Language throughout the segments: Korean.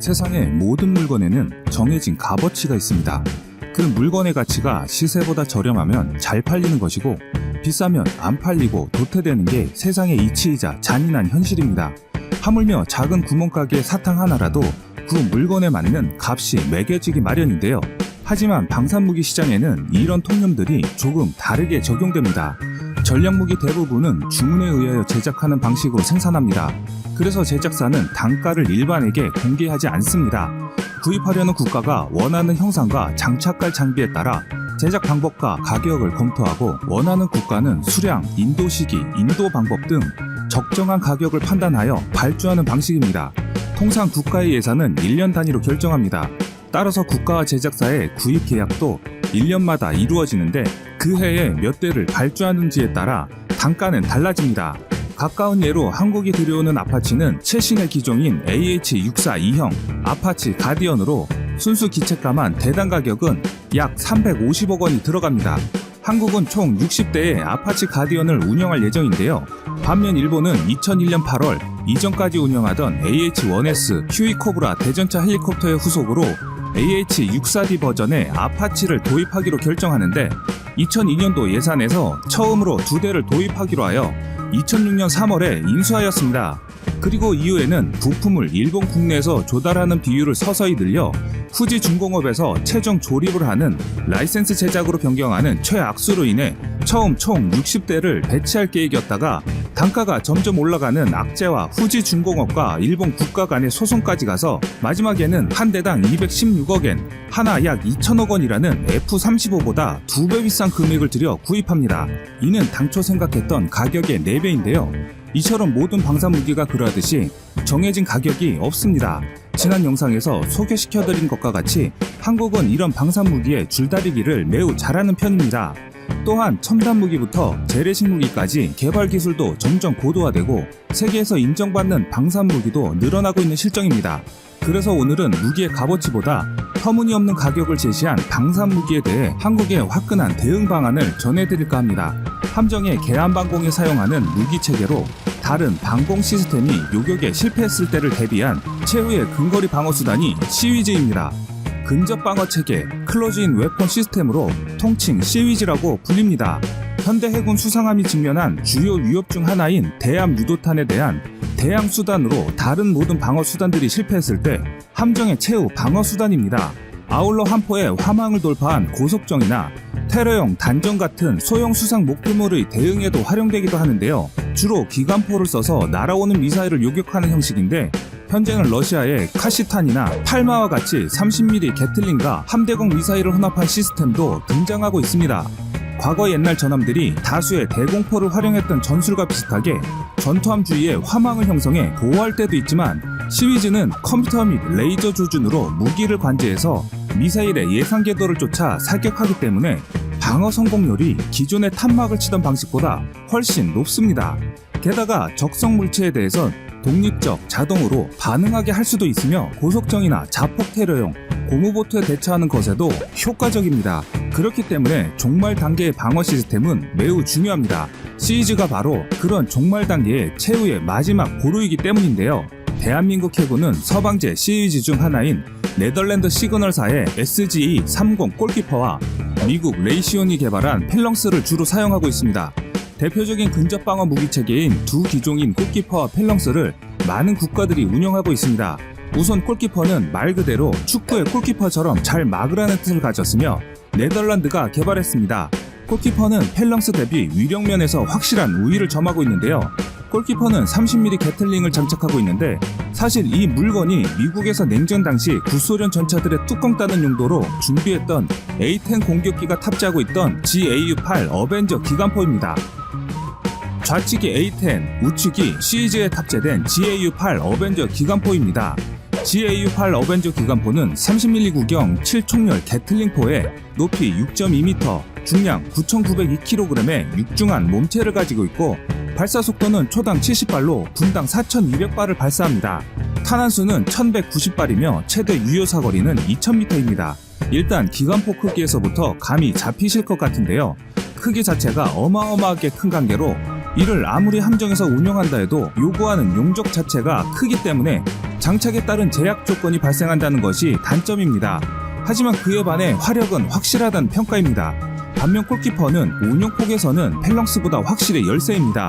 세상의 모든 물건에는 정해진 값어치가 있습니다. 그 물건의 가치가 시세보다 저렴하면 잘 팔리는 것이고 비싸면 안 팔리고 도태되는 게 세상의 이치이자 잔인한 현실입니다. 하물며 작은 구멍가게의 사탕 하나라도 그 물건에 맞는 값이 매겨지기 마련인데요. 하지만 방산무기 시장에는 이런 통념들이 조금 다르게 적용됩니다. 전략무기 대부분은 주문에 의하여 제작하는 방식으로 생산합니다. 그래서 제작사는 단가를 일반에게 공개하지 않습니다. 구입하려는 국가가 원하는 형상과 장착할 장비에 따라 제작 방법과 가격을 검토하고 원하는 국가는 수량, 인도 시기, 인도 방법 등 적정한 가격을 판단하여 발주하는 방식입니다. 통상 국가의 예산은 1년 단위로 결정합니다. 따라서 국가와 제작사의 구입 계약도 1년마다 이루어지는데 그 해에 몇 대를 발주하는지에 따라 단가는 달라집니다. 가까운 예로 한국이 들여오는 아파치는 최신의 기종인 AH-642형 아파치 가디언으로 순수 기체가만 대당 가격은 약 350억 원이 들어갑니다. 한국은 총 60대의 아파치 가디언을 운영할 예정인데요. 반면 일본은 2001년 8월 이전까지 운영하던 AH-1S 휴이 코브라 대전차 헬리콥터의 후속으로 AH-64D 버전의 아파치를 도입하기로 결정하는데 2002년도 예산에서 처음으로 2대를 도입하기로 하여 2006년 3월에 인수하였습니다. 그리고 이후에는 부품을 일본 국내에서 조달하는 비율을 서서히 늘려 후지중공업에서 최종 조립을 하는 라이센스 제작으로 변경하는 최악수로 인해 처음 총 60대를 배치할 계획이었다가 단가가 점점 올라가는 악재와 후지중공업과 일본 국가 간의 소송까지 가서 마지막에는 한 대당 216억엔, 하나 약 2천억 원이라는 F-35보다 2배 비싼 금액을 들여 구입합니다. 이는 당초 생각했던 가격의 4배인데요. 이처럼 모든 방산무기가 그러하듯이 정해진 가격이 없습니다. 지난 영상에서 소개시켜드린 것과 같이 한국은 이런 방산무기의 줄다리기를 매우 잘하는 편입니다. 또한 첨단무기부터 재래식 무기까지 개발 기술도 점점 고도화되고 세계에서 인정받는 방산무기도 늘어나고 있는 실정입니다. 그래서 오늘은 무기의 값어치보다 터무니없는 가격을 제시한 방산무기에 대해 한국의 화끈한 대응 방안을 전해드릴까 합니다. 함정의 계안방공에 사용하는 무기체계로 다른 방공 시스템이 요격에 실패했을 때를 대비한 최후의 근거리 방어수단이 시위즈입니다. 근접방어체계, 클로즈인 웨폰 시스템으로 통칭 시위즈라고 불립니다. 현대 해군 수상함이 직면한 주요 위협 중 하나인 대함 유도탄에 대한 대항 수단으로 다른 모든 방어 수단들이 실패했을 때 함정의 최후 방어 수단입니다. 아울러 함포의 화망을 돌파한 고속정이나 테러용 단정 같은 소형 수상 목표물의 대응에도 활용되기도 하는데요. 주로 기관포를 써서 날아오는 미사일을 요격하는 형식인데 현재는 러시아의 카시탄이나 팔마와 같이 30mm 게틀링과 함대공 미사일을 혼합한 시스템도 등장하고 있습니다. 과거 옛날 전함들이 다수의 대공포를 활용했던 전술과 비슷하게 전투함 주위에 화망을 형성해 보호할 때도 있지만 시위즈는 컴퓨터 및 레이저 조준으로 무기를 관제해서 미사일의 예상 궤도를 쫓아 사격하기 때문에 방어 성공률이 기존의 탄막을 치던 방식보다 훨씬 높습니다. 게다가 적성 물체에 대해선 독립적 자동으로 반응하게 할 수도 있으며 고속정이나 자폭 테러용 고무보트에 대처하는 것에도 효과적입니다. 그렇기 때문에 종말 단계의 방어 시스템은 매우 중요합니다. 시위즈가 바로 그런 종말 단계의 최후의 마지막 보루이기 때문인데요. 대한민국 해군은 서방제 시위즈 중 하나인 네덜란드 시그널사의 SGE-30 골키퍼와 미국 레이시온이 개발한 펠렁스를 주로 사용하고 있습니다. 대표적인 근접방어 무기체계인 두 기종인 골키퍼와 펠렁스를 많은 국가들이 운영하고 있습니다. 우선 골키퍼는 말 그대로 축구의 골키퍼처럼 잘 막으라는 뜻을 가졌으며 네덜란드가 개발했습니다. 골키퍼는 펠렁스 대비 위력면에서 확실한 우위를 점하고 있는데요. 골키퍼는 30mm 게틀링을 장착하고 있는데 사실 이 물건이 미국에서 냉전 당시 구소련 전차들의 뚜껑 따는 용도로 준비했던 A-10 공격기가 탑재하고 있던 GAU-8 어벤저 기관포입니다. 좌측이 A-10, 우측이 시위즈에 탑재된 GAU-8 어벤저 기관포입니다. GAU-8 어벤저 기관포는 30mm 구경 7총열 게틀링포에 높이 6.2m, 중량 9,902kg의 육중한 몸체를 가지고 있고 발사 속도는 초당 70발로 분당 4,200발을 발사합니다. 탄환수는 1,190발이며 최대 유효 사거리는 2,000m입니다. 일단 기관포 크기에서부터 감이 잡히실 것 같은데요. 크기 자체가 어마어마하게 큰 관계로 이를 아무리 함정에서 운영한다 해도 요구하는 용적 자체가 크기 때문에 장착에 따른 제약 조건이 발생한다는 것이 단점입니다. 하지만 그에 반해 화력은 확실하다는 평가입니다. 반면 골키퍼는 운용폭에서는 펠렁스보다 확실히 열세입니다.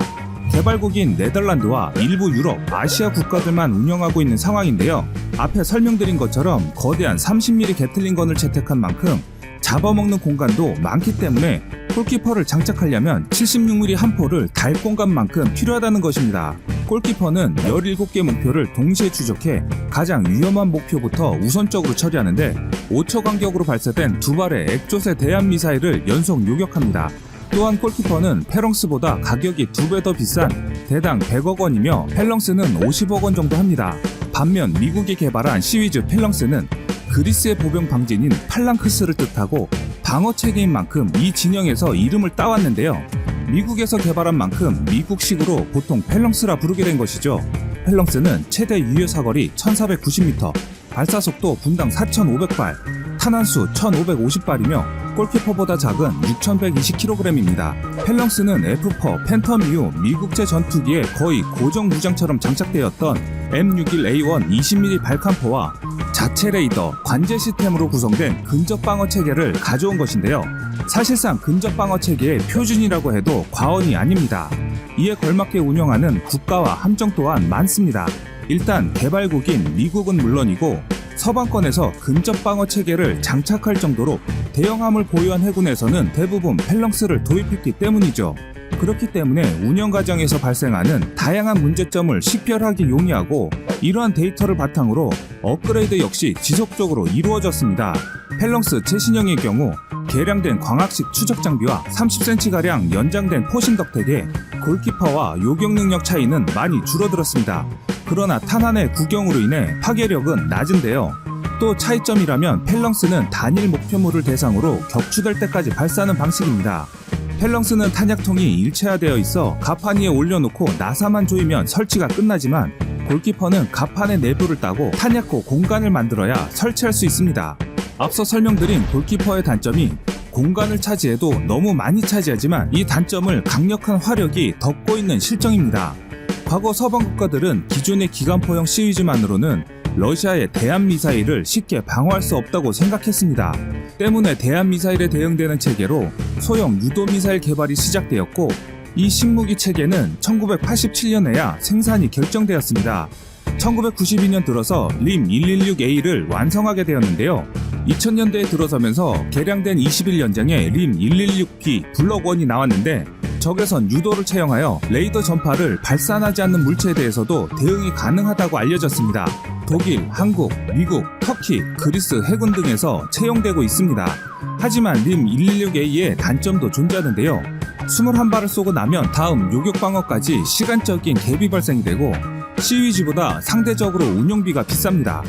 개발국인 네덜란드와 일부 유럽, 아시아 국가들만 운영하고 있는 상황인데요. 앞에 설명드린 것처럼 거대한 30mm 게틀링건을 채택한 만큼 잡아먹는 공간도 많기 때문에 골키퍼를 장착하려면 76mm 한 포를 달 공간만큼 필요하다는 것입니다. 골키퍼는 17개 목표를 동시에 추적해 가장 위험한 목표부터 우선적으로 처리하는데 5초 간격으로 발사된 2발의 액조세 대함 미사일을 연속 요격합니다. 또한 골키퍼는 펠렁스보다 가격이 2배 더 비싼 대당 100억 원이며 펠렁스는 50억 원 정도 합니다. 반면 미국이 개발한 시위즈 펠렁스는 그리스의 보병 방진인 팔랑크스를 뜻하고 방어 체계인 만큼 이 진영에서 이름을 따왔는데요. 미국에서 개발한 만큼 미국식으로 보통 펠렁스라 부르게 된 것이죠. 펠렁스는 최대 유효 사거리 1490m, 발사속도 분당 4500발, 탄환수 1550발이며 골키퍼보다 작은 6120kg입니다. 펠렁스는 F4 팬텀 이후 미국제 전투기에 거의 고정 무장처럼 장착되었던 M61A1 20mm 발칸포와 자체 레이더, 관제 시스템으로 구성된 근접 방어 체계를 가져온 것인데요. 사실상 근접 방어 체계의 표준이라고 해도 과언이 아닙니다. 이에 걸맞게 운영하는 국가와 함정 또한 많습니다. 일단 개발국인 미국은 물론이고 서방권에서 근접 방어 체계를 장착할 정도로 대형함을 보유한 해군에서는 대부분 펠렁스를 도입했기 때문이죠. 그렇기 때문에 운영 과정에서 발생하는 다양한 문제점을 식별하기 용이하고 이러한 데이터를 바탕으로 업그레이드 역시 지속적으로 이루어졌습니다. 펠렁스 최신형의 경우 개량된 광학식 추적 장비와 30cm가량 연장된 포신 덕택에 골키퍼와 요격 능력 차이는 많이 줄어들었습니다. 그러나 탄환의 구경으로 인해 파괴력은 낮은데요. 또 차이점이라면 펠렁스는 단일 목표물을 대상으로 격추될 때까지 발사하는 방식입니다. 펠렁스는 탄약통이 일체화되어 있어 갑판 위에 올려놓고 나사만 조이면 설치가 끝나지만 골키퍼는 갑판의 내부를 따고 탄약고 공간을 만들어야 설치할 수 있습니다. 앞서 설명드린 골키퍼의 단점이 공간을 차지해도 너무 많이 차지하지만 이 단점을 강력한 화력이 덮고 있는 실정입니다. 과거 서방 국가들은 기존의 기관포형 시위즈만으로는 러시아의 대한미사일을 쉽게 방어할 수 없다고 생각했습니다. 때문에 대한미사일에 대응되는 체계로 소형 유도미사일 개발이 시작되었고 이 신무기 체계는 1987년에야 생산이 결정되었습니다. 1992년 들어서 림 116A를 완성하게 되었는데요. 2000년대에 들어서면서 개량된 21연장의 림 116B 블럭 1이 나왔는데 적외선 유도를 채용하여 레이더 전파를 발산하지 않는 물체에 대해서도 대응이 가능하다고 알려졌습니다. 독일, 한국, 미국, 터키, 그리스 해군 등에서 채용되고 있습니다. 하지만 림 116A의 단점도 존재하는데요. 21발을 쏘고 나면 다음 요격 방어까지 시간적인 갭이 발생이 되고 시위즈보다 상대적으로 운용비가 비쌉니다.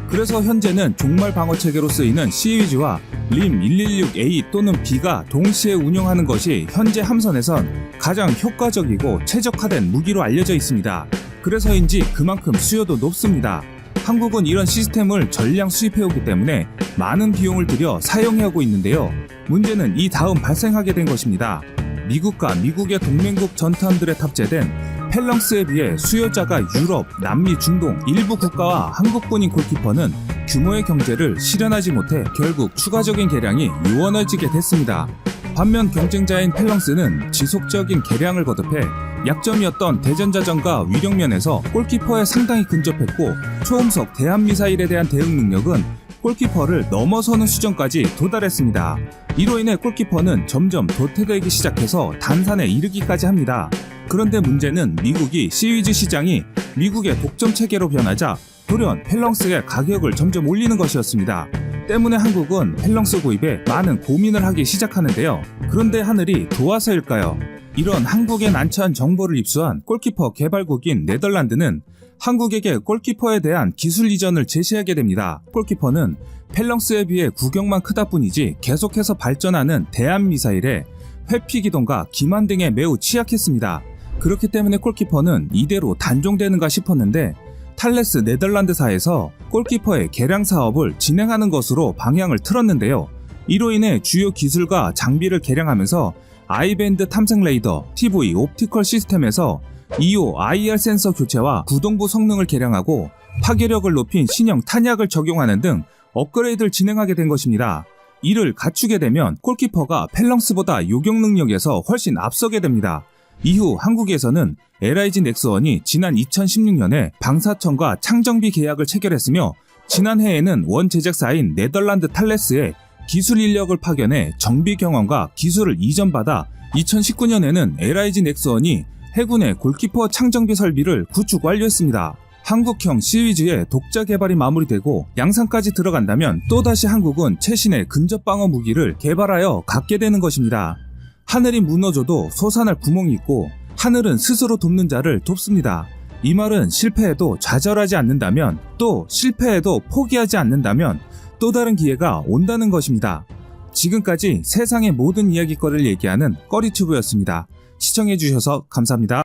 그래서 현재는 종말 방어 체계로 쓰이는 시위즈와 림 116A 또는 B가 동시에 운영하는 것이 현재 함선에선 가장 효과적이고 최적화된 무기로 알려져 있습니다. 그래서인지 그만큼 수요도 높습니다. 한국은 이런 시스템을 전량 수입해오기 때문에 많은 비용을 들여 사용해오고 있는데요. 문제는 이 다음 발생하게 된 것입니다. 미국과 미국의 동맹국 전투함들에 탑재된 펠렁스에 비해 수요자가 유럽, 남미, 중동 일부 국가와 한국뿐인 골키퍼는 규모의 경제를 실현하지 못해 결국 추가적인 개량이 요원해지게 됐습니다. 반면 경쟁자인 펠렁스는 지속적인 개량을 거듭해 약점이었던 대전자전과 위력면에서 골키퍼에 상당히 근접했고 초음속 대함미사일에 대한 대응 능력은 골키퍼를 넘어서는 수준까지 도달했습니다. 이로 인해 골키퍼는 점점 도태되기 시작해서 단산에 이르기까지 합니다. 그런데 문제는 미국이 시위즈 시장이 미국의 독점 체계로 변하자 돌연 펠렁스의 가격을 점점 올리는 것이었습니다. 때문에 한국은 펠렁스 구입에 많은 고민을 하기 시작하는데요. 그런데 하늘이 도와서일까요? 이런 한국에 난처한 정보를 입수한 골키퍼 개발국인 네덜란드는 한국에게 골키퍼에 대한 기술 이전을 제시하게 됩니다. 골키퍼는 펠렁스에 비해 구경만 크다 뿐이지 계속해서 발전하는 대함미사일에 회피 기동과 기만 등에 매우 취약했습니다. 그렇기 때문에 골키퍼는 이대로 단종되는가 싶었는데 탈레스 네덜란드사에서 골키퍼의 개량 사업을 진행하는 것으로 방향을 틀었는데요. 이로 인해 주요 기술과 장비를 개량하면서 아이밴드 탐색 레이더, TV, 옵티컬 시스템에서 EO IR 센서 교체와 구동부 성능을 개량하고 파괴력을 높인 신형 탄약을 적용하는 등 업그레이드를 진행하게 된 것입니다. 이를 갖추게 되면 골키퍼가 펠렁스보다 요격 능력에서 훨씬 앞서게 됩니다. 이후 한국에서는 LIG 넥스원이 지난 2016년에 방사청과 창정비 계약을 체결했으며 지난해에는 원 제작사인 네덜란드 탈레스에 기술 인력을 파견해 정비 경험과 기술을 이전받아 2019년에는 LIG 넥스원이 해군의 골키퍼 창정비 설비를 구축 완료했습니다. 한국형 시위즈의 독자 개발이 마무리되고 양산까지 들어간다면 또다시 한국은 최신의 근접 방어 무기를 개발하여 갖게 되는 것입니다. 하늘이 무너져도 솟아날 구멍이 있고 하늘은 스스로 돕는 자를 돕습니다. 이 말은 실패해도 좌절하지 않는다면, 또 실패해도 포기하지 않는다면 또 다른 기회가 온다는 것입니다. 지금까지 세상의 모든 이야기거리를 얘기하는 꺼리튜브였습니다. 시청해주셔서 감사합니다.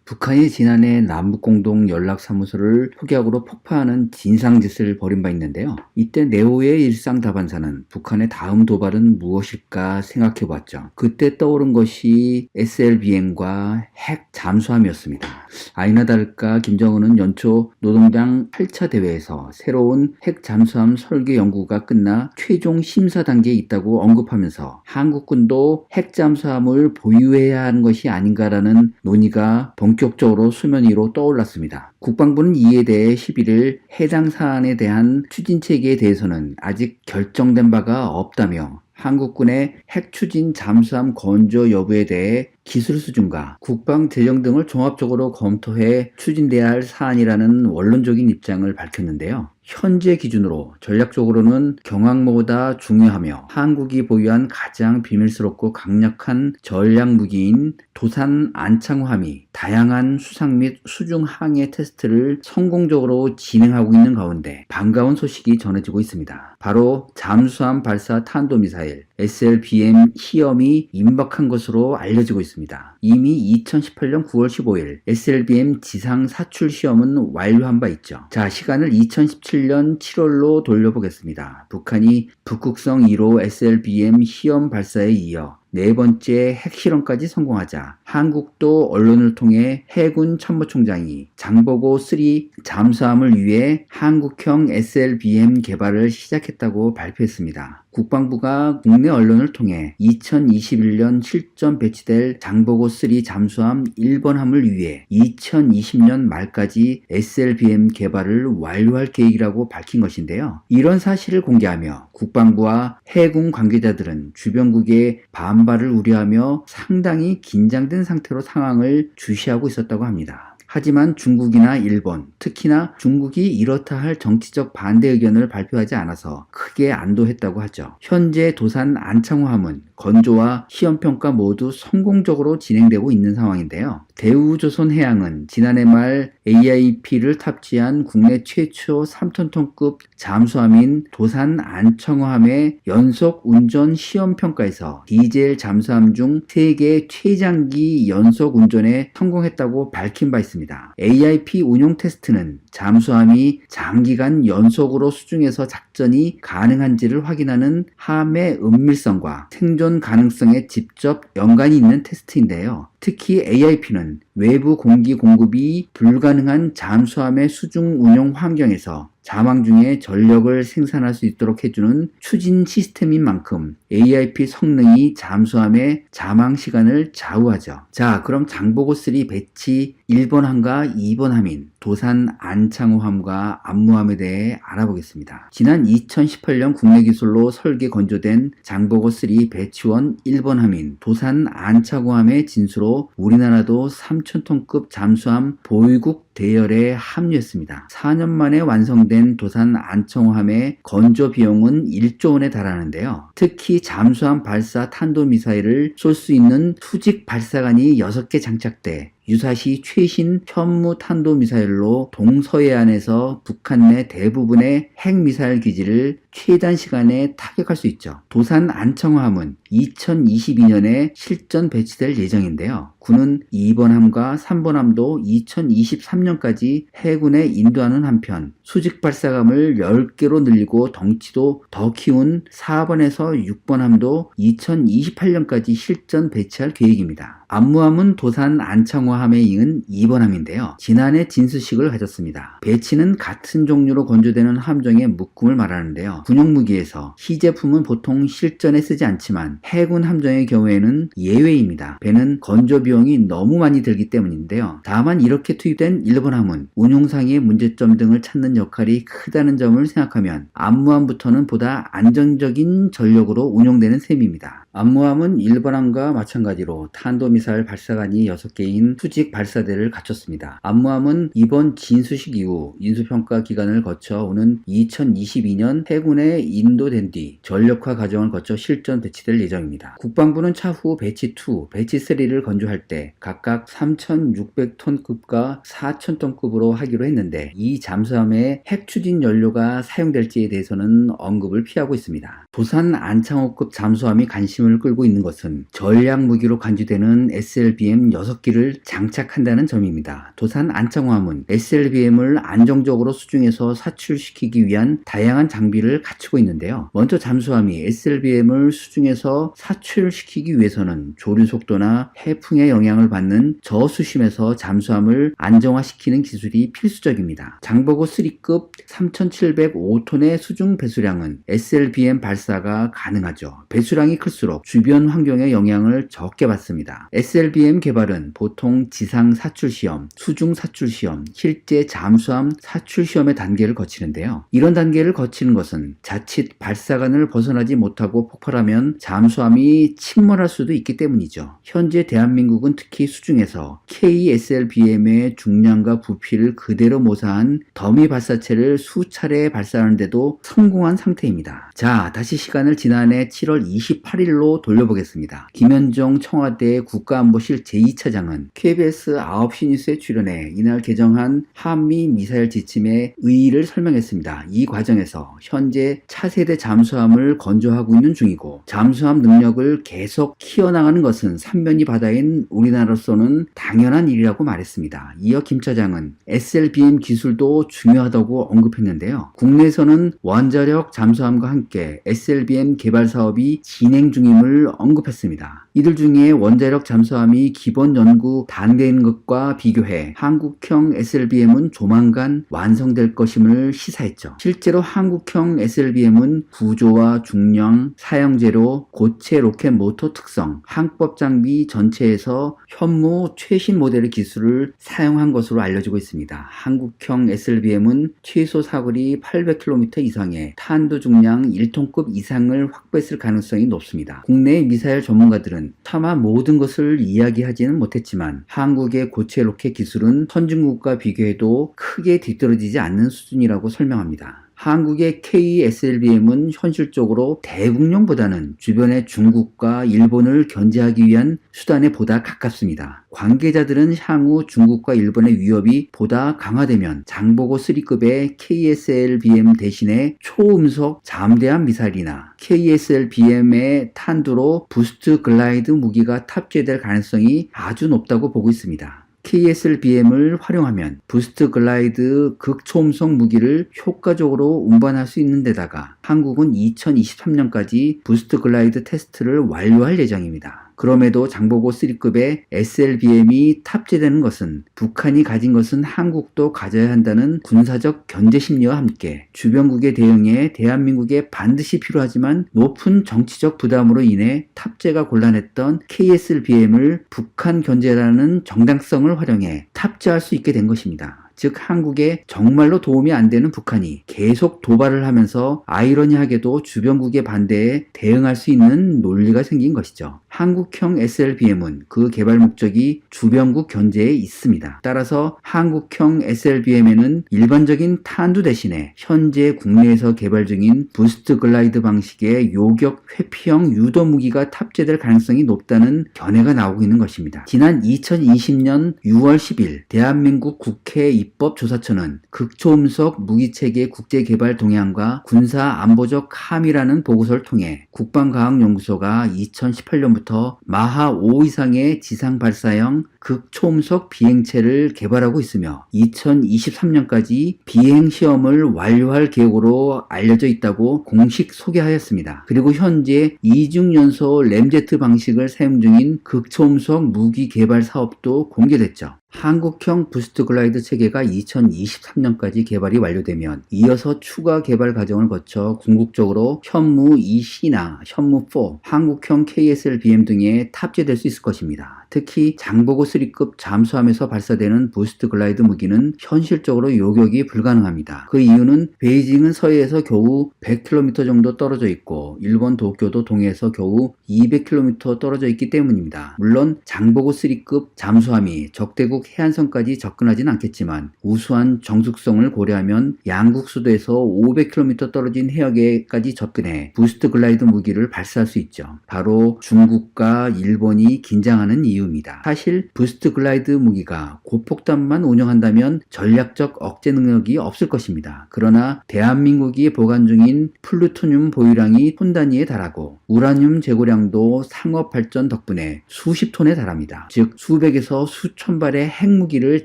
북한이 지난해 남북공동 연락사무소를 폭약으로 폭파하는 진상짓을 벌인 바 있는데요. 이때 네오의 일상 다반사는 북한의 다음 도발은 무엇일까 생각해봤죠. 그때 떠오른 것이 SLBM과 핵 잠수함이었습니다. 아니나 다를까 김정은은 연초 노동당 8차 대회에서 새로운 핵 잠수함 설계 연구가 끝나 최종 심사 단계에 있다고 언급하면서 한국군도 핵 잠수함을 보유해야 하는 것이 아닌가라는 논의가 본격적으로 수면 위로 떠올랐습니다. 국방부는 이에 대해 11일 해당 사안에 대한 추진 체계에 대해서는 아직 결정된 바가 없다며 한국군의 핵 추진 잠수함 건조 여부에 대해 기술 수준과 국방 재정 등을 종합적으로 검토해 추진돼야 할 사안이라는 원론적인 입장을 밝혔는데요. 현재 기준으로 전략적으로는 경항모보다 중요하며 한국이 보유한 가장 비밀스럽고 강력한 전략 무기인 도산 안창호함이 다양한 수상 및 수중 항해 테스트를 성공적으로 진행하고 있는 가운데 반가운 소식이 전해지고 있습니다. 바로 잠수함 발사 탄도미사일 SLBM 시험이 임박한 것으로 알려지고 있습니다. 이미 2018년 9월 15일 SLBM 지상 사출 시험은 완료한 바 있죠. 자, 시간을 2017년 7월로 돌려보겠습니다. 북한이 북극성 1호 SLBM 시험 발사에 이어 네 번째 핵실험까지 성공하자 한국도 언론을 통해 해군 참모총장이 장보고 3 잠수함을 위해 한국형 SLBM 개발을 시작했다고 발표했습니다. 국방부가 국내 언론을 통해 2021년 실전 배치될 장보고 3 잠수함 1번함을 위해 2020년 말까지 SLBM 개발을 완료할 계획이라고 밝힌 것인데요. 이런 사실을 공개하며 국방부와 해군 관계자들은 주변국의 반발을 우려하며 상당히 긴장된 상태로 상황을 주시하고 있었다고 합니다. 하지만 중국이나 일본, 특히나 중국이 이렇다 할 정치적 반대 의견을 발표하지 않아서 크게 안도했다고 하죠. 현재 도산 안창호함은 건조와 시험평가 모두 성공적으로 진행되고 있는 상황인데요. 대우조선해양은 지난해 말 AIP를 탑재한 국내 최초 3톤급 잠수함인 도산 안창호함의 연속 운전 시험평가에서 디젤 잠수함 중 세계 최장기 연속 운전에 성공했다고 밝힌 바 있습니다. AIP 운용 테스트는 잠수함이 장기간 연속으로 수중에서 작전이 가능한지를 확인하는 함의 은밀성과 생존 가능성에 직접 연관이 있는 테스트인데요. 특히 AIP는 외부 공기 공급이 불가능한 잠수함의 수중 운용 환경에서 자망 중에 전력을 생산할 수 있도록 해주는 추진 시스템인 만큼 AIP 성능이 잠수함의 자망 시간을 좌우하죠. 자, 그럼 장보고3 배치 1번함과 2번함인 도산 안창호함과 안무함에 대해 알아보겠습니다. 지난 2018년 국내 기술로 설계 건조된 장보고3 배치원 1번함인 도산 안창호함의 진수로 우리나라도 3,000톤급 잠수함 보유국 대열에 합류했습니다. 4년 만에 완성된 도산 안창호함의 건조 비용은 1조 원에 달하는데요. 특히 잠수함 발사 탄도미사일을 쏠 수 있는 수직 발사관이 6개 장착돼 유사시 최신 현무 탄도미사일로 동서해안에서 북한 내 대부분의 핵미사일 기지를 최단 시간에 타격할 수 있죠. 도산 안창호함은 2022년에 실전 배치될 예정인데요. 군은 2번 함과 3번 함도 2023년까지 해군에 인도하는 한편 수직 발사감을 10개로 늘리고 덩치도 더 키운 4번에서 6번 함도 2028년까지 실전 배치할 계획입니다. 안무함은 도산 안창호함에 이은 2번 함인데요. 지난해 진수식을 가졌습니다. 배치는 같은 종류로 건조되는 함정의 묶음을 말하는데요. 군용 무기에서 시제품은 보통 실전에 쓰지 않지만 해군 함정의 경우에는 예외입니다. 배는 건조 비용이 너무 많이 들기 때문인데요. 다만 이렇게 투입된 1번 함은 운용상의 문제점 등을 찾는 역할이 크다는 점을 생각하면 안무함부터는 보다 안정적인 전력으로 운용되는 셈입니다. 안무함은 1번 함과 마찬가지로 탄도미사일 발사관이 6개인 수직 발사대를 갖췄습니다. 안무함은 이번 진수식 이후 인수평가 기간을 거쳐 오는 2022년 해군에 인도된 뒤 전력화 과정을 거쳐 실전 배치될 예정입니다. 국방부는 차후 배치 2, 배치 3를 건조할 때 각각 3,600톤급과 4,000톤급으로 하기로 했는데 이 잠수함에 핵추진 연료가 사용될지에 대해서는 언급을 피하고 있습니다. 도산 안창호급 잠수함이 관심을 끌고 있는 것은 전략 무기로 간주되는 SLBM 6기를 장착한다는 점입니다. 도산 안창호함은 SLBM을 안정적으로 수중에서 사출시키기 위한 다양한 장비를 갖추고 있는데요. 먼저 잠수함이 SLBM을 수중에서 사출시키기 위해서는 조류 속도나 해풍의 영향을 받는 저수심에서 잠수함을 안정화시키는 기술이 필수적입니다. 장보고 3급 3,705톤의 수중 배수량은 SLBM 발사가 가능하죠. 배수량이 클수록 주변 환경의 영향을 적게 받습니다. SLBM 개발은 보통 지상 사출 시험, 수중 사출 시험, 실제 잠수함 사출 시험의 단계를 거치는데요. 이런 단계를 거치는 것은 자칫 발사관을 벗어나지 못하고 폭발하면 잠수함이 침몰할 수도 있기 때문이죠. 현재 대한민국은 특히 수중에서 KSLBM의 중량과 부피를 그대로 모사한 더미 발사체를 수차례 발사하는데도 성공한 상태입니다. 자, 다시 시간을 지난해 7월 28일로 돌려보겠습니다. 김현정 청와대 국가안보실 제2차장은 KBS 9시 뉴스에 출연해 이날 개정한 한미 미사일 지침의 의의를 설명했습니다. 이 과정에서 현재 차세대 잠수함을 건조하고 있는 중이고 잠수함 능력을 계속 키워나가는 것은 삼면이 바다인 우리나라로서는 당연한 일이라고 말했습니다. 이어 김 차장은 SLBM 기술도 중요하다고 언급했는데요. 국내에서는 원자력 잠수함과 함께 SLBM 개발 사업이 진행 중임을 언급했습니다. 이들 중에 원자력 잠수함이 기본 연구 단계인 것과 비교해 한국형 SLBM은 조만간 완성될 것임을 시사했죠. 실제로 한국형 SLBM은 구조와 중량, 사용재료, 고체 로켓 모터 특성, 항법 장비 전체에서 현무 최신 모델의 기술을 사용한 것으로 알려지고 있습니다. 한국형 SLBM은 최소 사거리 800km 이상의 탄도 중량 1톤급 이상을 확보했을 가능성이 높습니다. 국내 미사일 전문가들은 차마 모든 것을 이야기하지는 못했지만 한국의 고체 로켓 기술은 선진국과 비교해도 크게 뒤떨어지지 않는 수준이라고 설명합니다. 한국의 KSLBM은 현실적으로 대국용보다는 주변의 중국과 일본을 견제하기 위한 수단에 보다 가깝습니다. 관계자들은 향후 중국과 일본의 위협이 보다 강화되면 장보고 3급의 KSLBM 대신에 초음속 잠대함 미사일이나 KSLBM의 탄두로 부스트 글라이드 무기가 탑재될 가능성이 아주 높다고 보고 있습니다. KSLBM을 활용하면 부스트 글라이드 극초음속 무기를 효과적으로 운반할 수 있는 데다가 한국은 2023년까지 부스트 글라이드 테스트를 완료할 예정입니다. 그럼에도 장보고 3급의 SLBM이 탑재되는 것은 북한이 가진 것은 한국도 가져야 한다는 군사적 견제 심리와 함께 주변국의 대응에 대한민국에 반드시 필요하지만 높은 정치적 부담으로 인해 탑재가 곤란했던 KSLBM을 북한 견제라는 정당성을 활용해 탑재할 수 있게 된 것입니다. 즉 한국에 정말로 도움이 안 되는 북한이 계속 도발을 하면서 아이러니하게도 주변국의 반대에 대응할 수 있는 논리가 생긴 것이죠. 한국형 SLBM은 그 개발 목적이 주변국 견제에 있습니다. 따라서 한국형 SLBM에는 일반적인 탄두 대신에 현재 국내에서 개발 중인 부스트 글라이드 방식의 요격 회피형 유도 무기가 탑재될 가능성이 높다는 견해가 나오고 있는 것입니다. 지난 2020년 6월 10일 대한민국 국회 입법조사처는 극초음속 무기체계 국제개발 동향과 군사안보적 함의라는 보고서를 통해 국방과학연구소가 2018년부터 마하 5 이상의 지상 발사형 극초음속 비행체를 개발하고 있으며 2023년까지 비행 시험을 완료할 계획으로 알려져 있다고 공식 소개하였습니다. 그리고 현재 이중연소 램제트 방식을 사용 중인 극초음속 무기 개발 사업도 공개됐죠. 한국형 부스트 글라이더 체계가 2023년까지 개발이 완료되면 이어서 추가 개발 과정을 거쳐 궁극적으로 현무 2C나 현무 4, 한국형 KSLBM 등에 탑재될 수 있을 것입니다. 특히 장보고 3급 잠수함에서 발사되는 부스트 글라이더 무기는 현실적으로 요격이 불가능합니다. 그 이유는 베이징은 서해에서 겨우 100km 정도 떨어져 있고 일본 도쿄도 동해에서 겨우 200km 떨어져 있기 때문입니다. 물론 장보고 3급 잠수함이 적대국 해안선까지 접근하진 않겠지만 우수한 정숙성을 고려하면 양국 수도에서 500km 떨어진 해역에까지 접근해 부스트 글라이더 무기를 발사할 수 있죠. 바로 중국과 일본이 긴장하는 이유입니다. 사실 부스트 글라이드 무기가 고폭탄만 운영한다면 전략적 억제 능력이 없을 것입니다. 그러나 대한민국이 보관 중인 플루토늄 보유량이 톤 단위에 달하고 우라늄 재고량도 상업 발전 덕분에 수십 톤에 달합니다. 즉 수백에서 수천 발의 핵무기를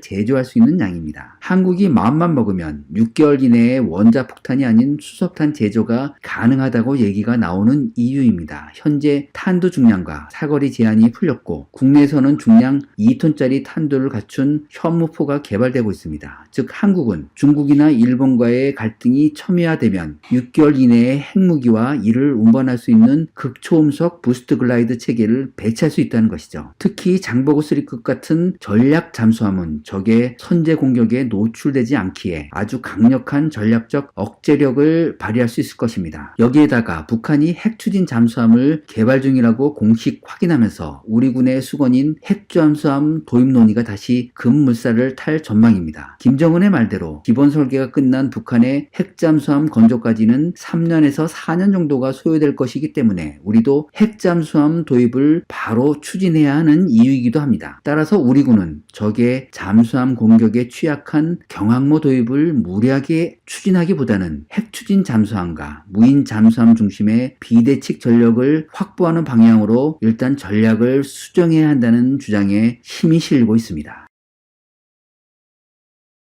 제조할 수 있는 양입니다. 한국이 마음만 먹으면 6개월 이내에 원자폭탄이 아닌 수소탄 제조가 가능하다고 얘기가 나오는 이유입니다. 현재 탄두 중량과 사거리 제한이 풀렸고 국내에서는 중량 2톤짜리 탄두를 갖춘 현무포가 개발되고 있습니다. 즉 한국은 중국이나 일본과의 갈등이 첨예화되면 6개월 이내에 핵무기와 이를 운반할 수 있는 극초음속 부스트 글라이드 체계를 배치할 수 있다는 것이죠. 특히 장보고 3급 같은 전략 잠수함은 적의 선제 공격에 노출되지 않기에 아주 강력한 전략적 억제력을 발휘할 수 있을 것입니다. 여기에다가 북한이 핵추진 잠수함을 개발 중이라고 공식 확인하면서 우리 군의 수건인 핵잠수함 도입 논의가 다시 급물살을 탈 전망입니다. 김정은의 말대로 기본 설계가 끝난 북한의 핵잠수함 건조까지는 3년에서 4년 정도가 소요될 것이기 때문에 우리도 핵잠수함 도입을 바로 추진해야 하는 이유이기도 합니다. 따라서 우리 군은 적의 잠수함 공격에 취약한 경항모 도입을 무리하게 추진하기보다는 핵추진 잠수함과 무인 잠수함 중심의 비대칭 전력을 확보하는 방향으로 일단 전략을 수정해야 한다는 주장에 힘이 실리고 있습니다.